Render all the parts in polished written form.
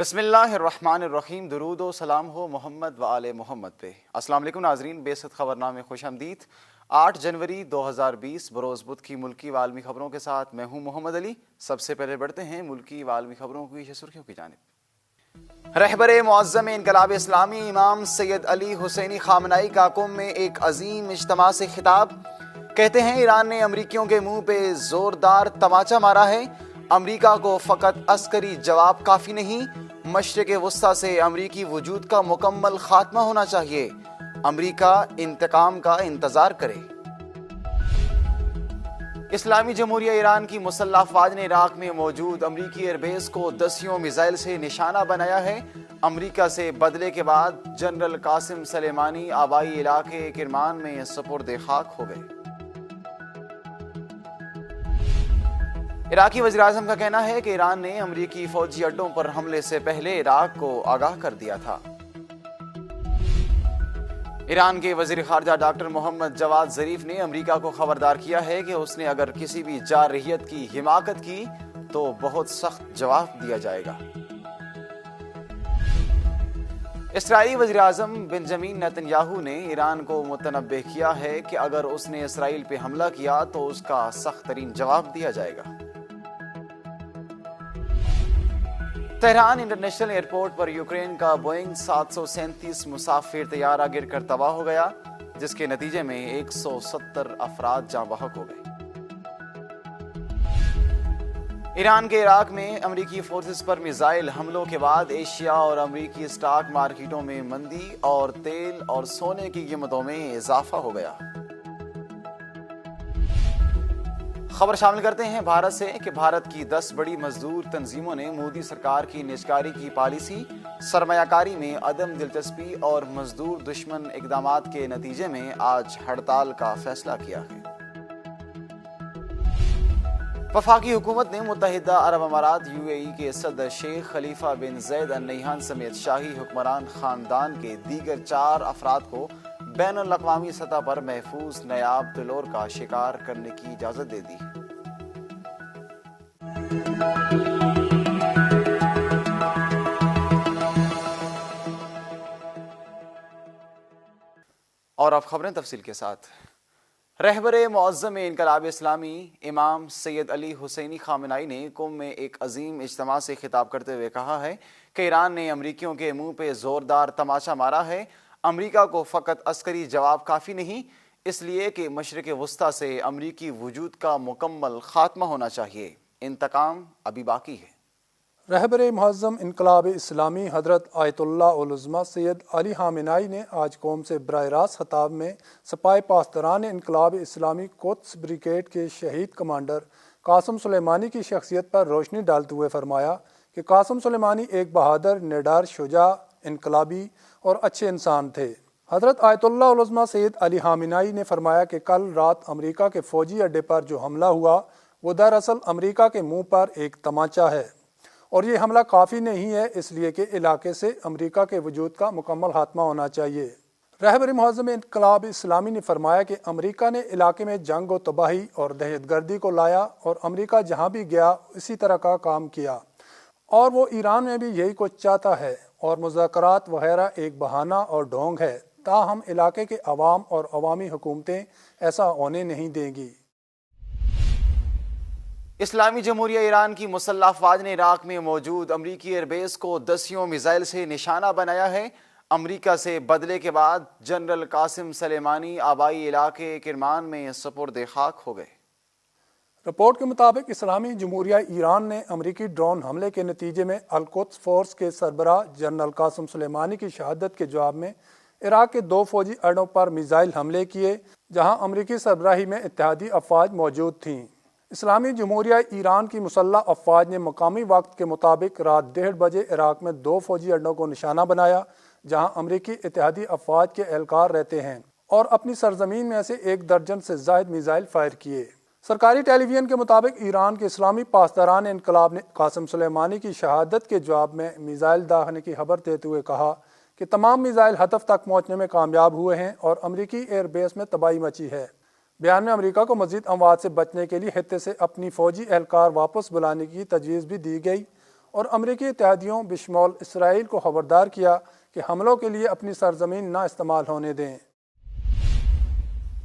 بسم اللہ الرحمن الرحیم۔ درود و سلام ہو محمد و آل محمد پہ۔ السلام علیکم ناظرین، بیست خبرنامے میں خوش آمدید۔ 8 جنوری 2020 بروز بدھ کی ملکی و عالمی خبروں کے ساتھ میں ہوں محمد علی۔ سب سے پہلے بڑھتے ہیں ملکی و عالمی خبروں کی سرخیوں کی جانب۔ رہبر معظم انقلاب اسلامی امام سید علی حسینی خامنہئی کا قم میں ایک عظیم اجتماع سے خطاب۔ کہتے ہیں ایران نے امریکیوں کے منہ پہ زوردار تماچا مارا ہے۔ امریکہ کو فقط عسکری جواب کافی نہیں، مشرق وسطی سے امریکی وجود کا مکمل خاتمہ ہونا چاہیے۔ امریکہ انتقام کا انتظار کرے۔ اسلامی جمہوریہ ایران کی مسلح افواج نے عراق میں موجود امریکی ایئر بیس کو 10 میزائل سے نشانہ بنایا ہے۔ امریکہ سے بدلے کے بعد جنرل قاسم سلیمانی آبائی علاقے کرمان میں سپرد خاک ہو گئے۔ عراقی وزیراعظم کا کہنا ہے کہ ایران نے امریکی فوجی اڈوں پر حملے سے پہلے عراق کو آگاہ کر دیا تھا۔ ایران کے وزیر خارجہ ڈاکٹر محمد جواد ظریف نے امریکہ کو خبردار کیا ہے کہ اس نے اگر کسی بھی جارحیت کی حمایت کی تو بہت سخت جواب دیا جائے گا۔ اسرائیلی وزیر اعظم بنجامین نیتن یاہو نے ایران کو متنبہ کیا ہے کہ اگر اس نے اسرائیل پہ حملہ کیا تو اس کا سخت ترین جواب دیا جائے گا۔ تہران انٹرنیشنل ایئرپورٹ پر یوکرین کا بوئنگ 737 مسافر طیارہ گر کر تباہ ہو گیا، جس کے نتیجے میں 170 افراد جاں بحق ہو گئے۔ ایران کے عراق میں امریکی فورسز پر میزائل حملوں کے بعد ایشیا اور امریکی اسٹاک مارکیٹوں میں مندی اور تیل اور سونے کی قیمتوں میں اضافہ ہو گیا۔ خبر شامل کرتے ہیں بھارت سے کہ بھارت کی 10 بڑی مزدور تنظیموں نے مودی سرکار کی نجکاری کی پالیسی، سرمایہ کاری میں عدم دلچسپی اور مزدور دشمن اقدامات کے نتیجے میں آج ہڑتال کا فیصلہ کیا ہے۔ وفاقی حکومت نے متحدہ عرب امارات UAE کے صدر شیخ خلیفہ بن زید ال نہیان سمیت شاہی حکمران خاندان کے دیگر 4 افراد کو بین الاقوامی سطح پر محفوظ نیاب طلوع کا شکار کرنے کی اجازت دے دی۔ اور اب خبریں تفصیل کے ساتھ۔ رہبر معظم انقلاب اسلامی امام سید علی حسینی خامنہئی نے قم میں ایک عظیم اجتماع سے خطاب کرتے ہوئے کہا ہے کہ ایران نے امریکیوں کے منہ پہ زوردار تماچا مارا ہے۔ امریکہ کو فقط عسکری جواب کافی نہیں، اس لیے کہ مشرق وسطی سے امریکی وجود کا مکمل خاتمہ ہونا چاہیے۔ انتقام ابھی باقی ہے۔ رہبر معظم انقلاب اسلامی حضرت آیت اللہ العظمہ سید علی خامنہئی نے آج قوم سے براہ راست خطاب میں سپاہ پاسداران انقلاب اسلامی قدس بریگیڈ کے شہید کمانڈر قاسم سلیمانی کی شخصیت پر روشنی ڈالتے ہوئے فرمایا کہ قاسم سلیمانی ایک بہادر، نڈر، شجاع، انقلابی اور اچھے انسان تھے۔ حضرت آیت اللہ العظمہ سید علی خامنہئی نے فرمایا کہ کل رات امریکہ کے فوجی اڈے پر جو حملہ ہوا وہ دراصل امریکہ کے منہ پر ایک تماچا ہے، اور یہ حملہ کافی نہیں ہے، اس لیے کہ علاقے سے امریکہ کے وجود کا مکمل خاتمہ ہونا چاہیے۔ رہبر معظم انقلاب اسلامی نے فرمایا کہ امریکہ نے علاقے میں جنگ و تباہی اور دہشت گردی کو لایا، اور امریکہ جہاں بھی گیا اسی طرح کا کام کیا، اور وہ ایران میں بھی یہی کچھ چاہتا ہے، اور مذاکرات وغیرہ ایک بہانہ اور ڈھونگ ہے، تاہم علاقے کے عوام اور عوامی حکومتیں ایسا ہونے نہیں دیں گی۔ اسلامی جمہوریہ ایران کی مسلح افواج نے عراق میں موجود امریکی ایئر بیس کو 10 میزائل سے نشانہ بنایا ہے۔ امریکہ سے بدلے کے بعد جنرل قاسم سلیمانی آبائی علاقے کرمان میں سپرد خاک ہو گئے۔ رپورٹ کے مطابق اسلامی جمہوریہ ایران نے امریکی ڈرون حملے کے نتیجے میں القدس فورس کے سربراہ جنرل قاسم سلیمانی کی شہادت کے جواب میں عراق کے 2 فوجی اڈوں پر میزائل حملے کیے، جہاں امریکی سربراہی میں اتحادی افواج موجود تھیں۔ اسلامی جمہوریہ ایران کی مسلح افواج نے مقامی وقت کے مطابق رات 1:30 بجے عراق میں 2 فوجی اڈوں کو نشانہ بنایا، جہاں امریکی اتحادی افواج کے اہلکار رہتے ہیں، اور اپنی سرزمین میں سے 1 درجن سے زائد میزائل فائر کیے۔ سرکاری ٹیلی ویژن کے مطابق ایران کے اسلامی پاسداران انقلاب نے قاسم سلیمانی کی شہادت کے جواب میں میزائل داغنے کی خبر دیتے ہوئے کہا کہ تمام میزائل ہدف تک پہنچنے میں کامیاب ہوئے ہیں اور امریکی ایئر بیس میں تباہی مچی ہے۔ بیان میں امریکہ کو مزید اموات سے بچنے کے لیے خطے سے اپنی فوجی اہلکار واپس بلانے کی تجویز بھی دی گئی، اور امریکی اتحادیوں بشمول اسرائیل کو خبردار کیا کہ حملوں کے لیے اپنی سرزمین نہ استعمال ہونے دیں۔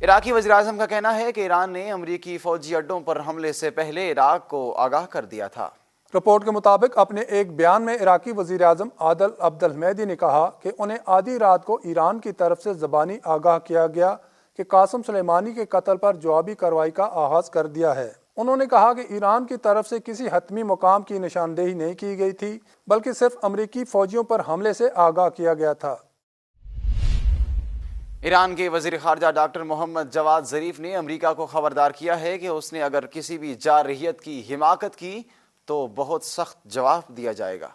عراقی وزیراعظم کا کہنا ہے کہ ایران نے امریکی فوجی اڈوں پر حملے سے پہلے عراق کو آگاہ کر دیا تھا۔ رپورٹ کے مطابق اپنے ایک بیان میں عراقی وزیر اعظم عادل عبد الحمیدی نے کہا کہ انہیں آدھی رات کو ایران کی طرف سے زبانی آگاہ کیا گیا کہ قاسم سلیمانی کے قتل پر جوابی کارروائی کا آغاز کر دیا ہے۔ انہوں نے کہا کہ ایران کی طرف سے کسی حتمی مقام کی نشاندہی نہیں کی گئی تھی، بلکہ صرف امریکی فوجیوں پر حملے سے آگاہ کیا گیا تھا۔ ایران کے وزیر خارجہ ڈاکٹر محمد جواد ظریف نے امریکہ کو خبردار کیا ہے کہ اس نے اگر کسی بھی جارحیت کی حمایت کی تو بہت سخت جواب دیا جائے گا۔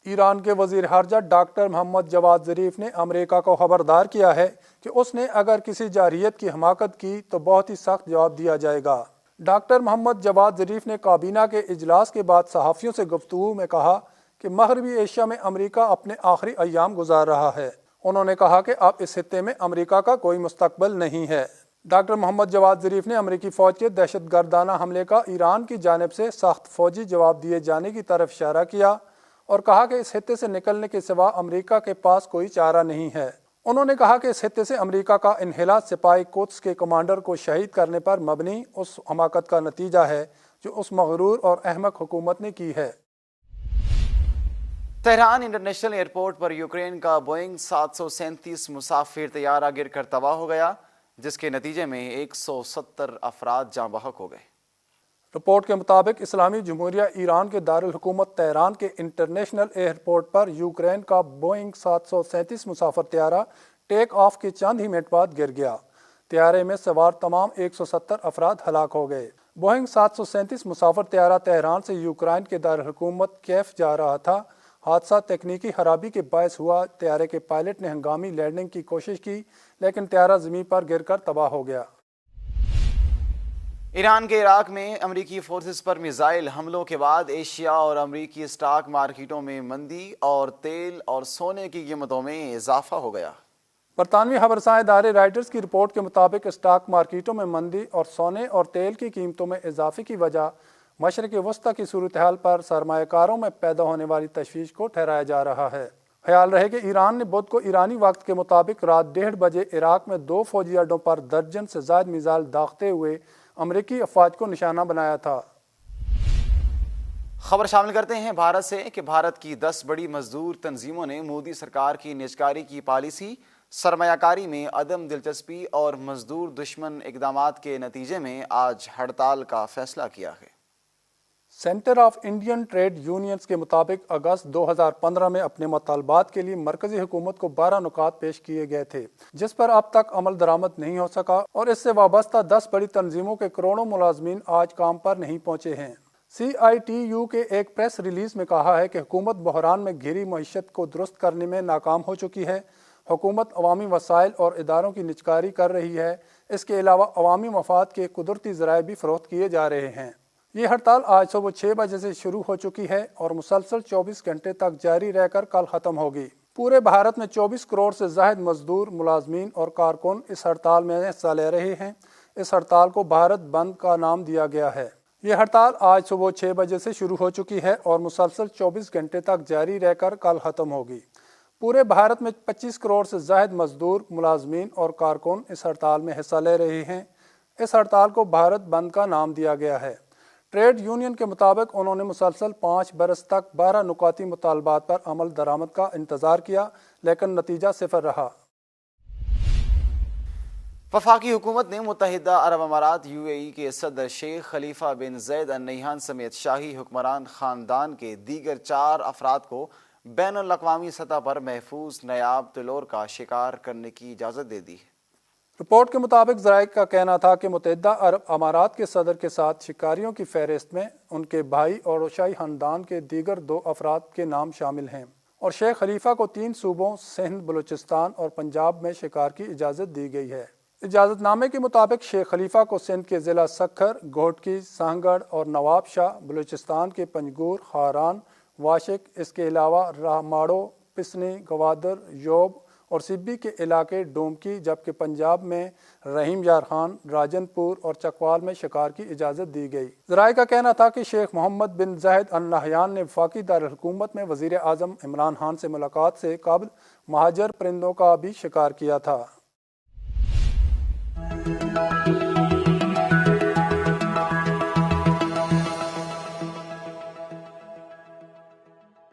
ایران کے وزیر خارجہ ڈاکٹر محمد جواد ظریف نے امریکہ کو خبردار کیا ہے کہ اس نے اگر کسی جارحیت کی حمایت کی تو بہت ہی سخت جواب دیا جائے گا۔ ڈاکٹر محمد جواد ظریف نے کابینہ کے اجلاس کے بعد صحافیوں سے گفتگو میں کہا کہ مغربی ایشیا میں امریکہ اپنے آخری ایام گزار رہا ہے۔ انہوں نے کہا کہ اب اس خطے میں امریکہ کا کوئی مستقبل نہیں ہے۔ ڈاکٹر محمد جواد ظریف نے امریکی فوج کے دہشت گردانہ حملے کا ایران کی جانب سے سخت فوجی جواب دیے جانے کی طرف اشارہ کیا اور کہا کہ اس خطے سے نکلنے کے سوا امریکہ کے پاس کوئی چارہ نہیں ہے۔ انہوں نے کہا کہ اس خطے سے امریکہ کا انخلا سپاہی قدس کے کمانڈر کو شہید کرنے پر مبنی اس حماقت کا نتیجہ ہے جو اس مغرور اور احمق حکومت نے کی ہے۔ تہران انٹرنیشنل ایئرپورٹ پر یوکرین کا بوئنگ 737 مسافر طیارہ گر کر تباہ ہو گیا، جس کے نتیجے میں 170 افراد جاں بحق ہو گئے۔ رپورٹ کے مطابق اسلامی جمہوریہ ایران کے دارالحکومت تہران کے انٹرنیشنل ایئرپورٹ پر یوکرین کا بوئنگ 737 مسافر طیارہ ٹیک آف کے چند ہی منٹ بعد گر گیا۔ طیارے میں سوار تمام 170 افراد ہلاک ہو گئے۔ بوئنگ 737 مسافر طیارہ تہران سے یوکرین کے دارالحکومت کیف جا رہا تھا۔ حادثہ تکنیکی خرابی کے باعث ہوا۔ طیارے کے پائلٹ نے ہنگامی لینڈنگ کی کوشش کی لیکن طیارہ زمین پر گر کر تباہ ہو گیا۔ ایران کے عراق میں امریکی فورسز پر میزائل حملوں کے بعد ایشیا اور امریکی اسٹاک مارکیٹوں میں مندی اور تیل اور سونے کی قیمتوں میں اضافہ ہو گیا۔ برطانوی خبرساں ادارے رائٹرز کی رپورٹ کے مطابق اسٹاک مارکیٹوں میں مندی اور سونے اور تیل کی قیمتوں میں اضافے کی وجہ مشرق وسطی کی صورتحال پر سرمایہ کاروں میں پیدا ہونے والی تشویش کو ٹھہرایا جا رہا ہے۔ خیال رہے کہ ایران نے بدھ کو ایرانی وقت کے مطابق رات 1:30 بجے عراق میں 2 فوجی اڈوں پر درجن سے زائد میزائل داغتے ہوئے امریکی افواج کو نشانہ بنایا تھا۔ خبر شامل کرتے ہیں بھارت سے کہ بھارت کی 10 بڑی مزدور تنظیموں نے مودی سرکار کی نجکاری کی پالیسی، سرمایہ کاری میں عدم دلچسپی اور مزدور دشمن اقدامات کے نتیجے میں آج ہڑتال کا فیصلہ کیا ہے۔ Centre of Indian trade unions کے مطابق اگست 2015 میں اپنے مطالبات کے لیے مرکزی حکومت کو 12 نکات پیش کیے گئے تھے جس پر اب تک عمل درآمد نہیں ہو سکا اور اس سے وابستہ 10 بڑی تنظیموں کے کروڑوں ملازمین آج کام پر نہیں پہنچے ہیں۔ CITU کے ایک پریس ریلیز میں کہا ہے کہ حکومت بحران میں گھری معیشت کو درست کرنے میں ناکام ہو چکی ہے۔ حکومت عوامی وسائل اور اداروں کی نجکاری کر رہی ہے۔ اس کے علاوہ عوامی مفاد کے قدرتی ذرائع بھی فروخت کیے جا رہے ہیں۔ یہ ہڑتال آج صبح 6 بجے سے شروع ہو چکی ہے اور مسلسل 24 گھنٹے تک جاری رہ کر کل ختم ہوگی۔ پورے بھارت میں 24 کروڑ سے زائد مزدور، ملازمین اور کارکن اس ہڑتال میں حصہ لے رہے ہیں۔ اس ہڑتال کو بھارت بند کا نام دیا گیا ہے۔ یہ ہڑتال آج صبح 6 بجے سے شروع ہو چکی ہے اور مسلسل 24 گھنٹے تک جاری رہ کر کل ختم ہوگی۔ پورے بھارت میں 25 کروڑ سے زائد مزدور، ملازمین اور کارکن اس ہڑتال میں حصہ لے رہے ہیں۔ اس ہڑتال کو بھارت بند کا نام دیا گیا ہے۔ ٹریڈ یونین کے مطابق انہوں نے مسلسل 5 برس تک 12 نکاتی مطالبات پر عمل درآمد کا انتظار کیا لیکن نتیجہ صفر رہا۔ وفاقی حکومت نے متحدہ عرب امارات UAE کے صدر شیخ خلیفہ بن زید ال نہیان سمیت شاہی حکمران خاندان کے دیگر 4 افراد کو بین الاقوامی سطح پر محفوظ نیاب طلوع کا شکار کرنے کی اجازت دے دی ہے۔ رپورٹ کے مطابق ذرائع کا کہنا تھا کہ متحدہ عرب امارات کے صدر کے ساتھ شکاریوں کی فہرست میں ان کے بھائی اور شاہی خاندان کے دیگر 2 افراد کے نام شامل ہیں اور شیخ خلیفہ کو 3 صوبوں سندھ، بلوچستان اور پنجاب میں شکار کی اجازت دی گئی ہے۔ اجازت نامے کے مطابق شیخ خلیفہ کو سندھ کے ضلع سکھر، گھوٹکی، سانگڑ اور نواب شاہ، بلوچستان کے پنجگور، خاران، واشک، اس کے علاوہ راہ ماڑو، پسنی، گوادر، یوب اور سبی کے علاقے ڈومکی، جبکہ پنجاب میں رحیم یار خان، راجن پور اور چکوال میں شکار کی اجازت دی گئی۔ ذرائع کا کہنا تھا کہ شیخ محمد بن زاہد ال نہیان نے وفاقی دارالحکومت میں وزیر اعظم عمران خان سے ملاقات سے قبل مہاجر پرندوں کا بھی شکار کیا تھا۔